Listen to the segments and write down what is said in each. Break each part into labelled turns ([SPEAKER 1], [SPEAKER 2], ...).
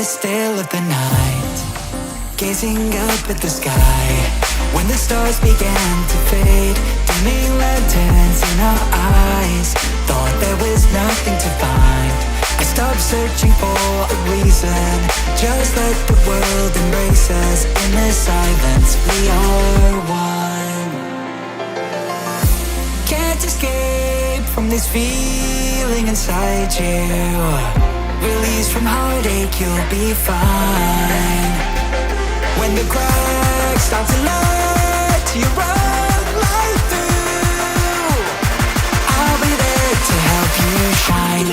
[SPEAKER 1] still of the night, gazing up at the sky, when the stars began to fade, dimming lanterns in our eyes, thought there was nothing to find. I stopped searching for a reason, just let the world embrace us. In the silence we are one. Can't escape from this feeling inside you. Release from heartache, you'll be fine. When the cracks start to let you run right through, I'll be there to help you shine.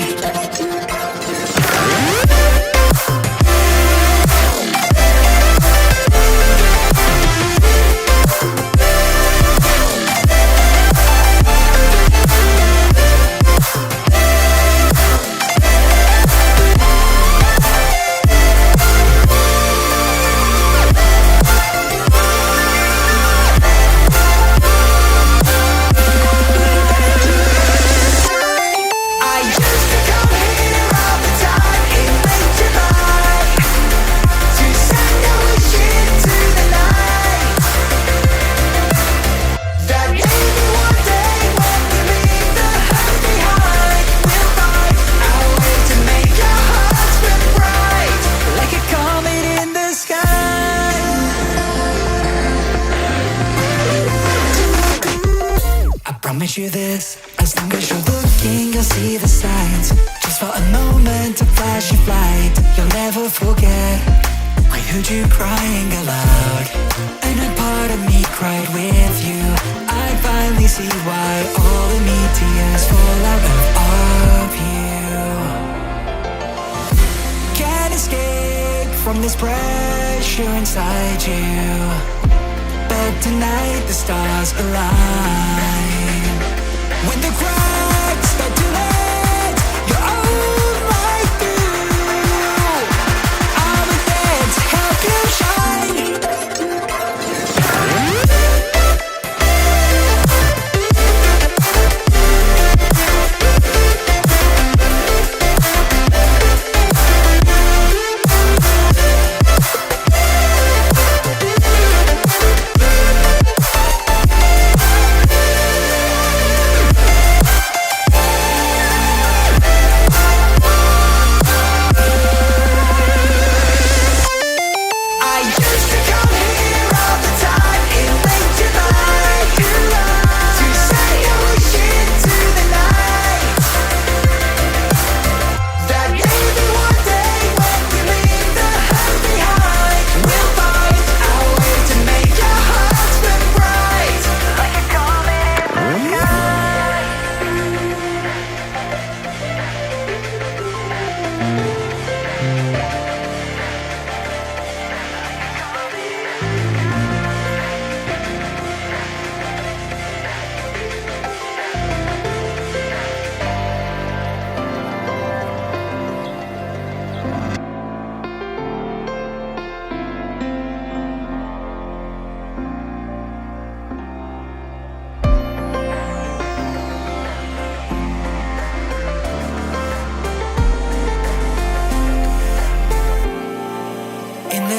[SPEAKER 1] Promise you this, as long as you're looking, you'll see the signs. Just for a moment, a flash of light, you'll never forget. I heard you crying aloud, and a part of me cried with you. I finally see why all the meteors fall out of you. Can't escape from this pressure inside you, but tonight the stars align. When the cracks start to let your own light through, I'll be there to help you shine.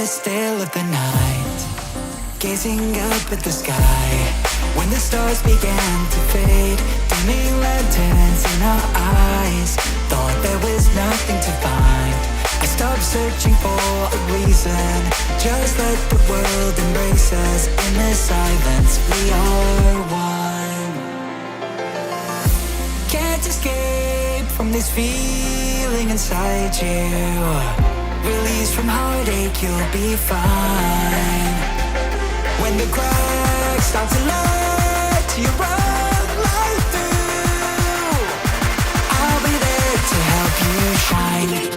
[SPEAKER 1] Still of the night, gazing up at the sky, when the stars began to fade, dimming lanterns in our eyes, thought there was nothing to find. I stopped searching for a reason, just let the world embrace us. In the silence we are one. Can't escape from this feeling inside you. Release from heartache, you'll be fine. When the cracks start to let you run right through, I'll be there to help you shine.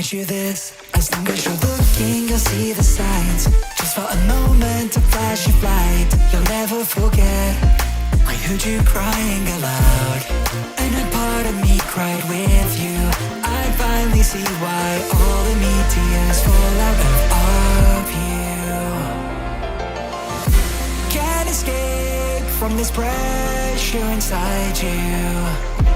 [SPEAKER 1] promise you this. As long as you're looking, you'll see the signs. Just for a moment, a flash of light. You'll never forget. I heard you crying aloud, and a part of me cried with you. I finally see why all the meteors fall out of you. Can't escape from this pressure inside you.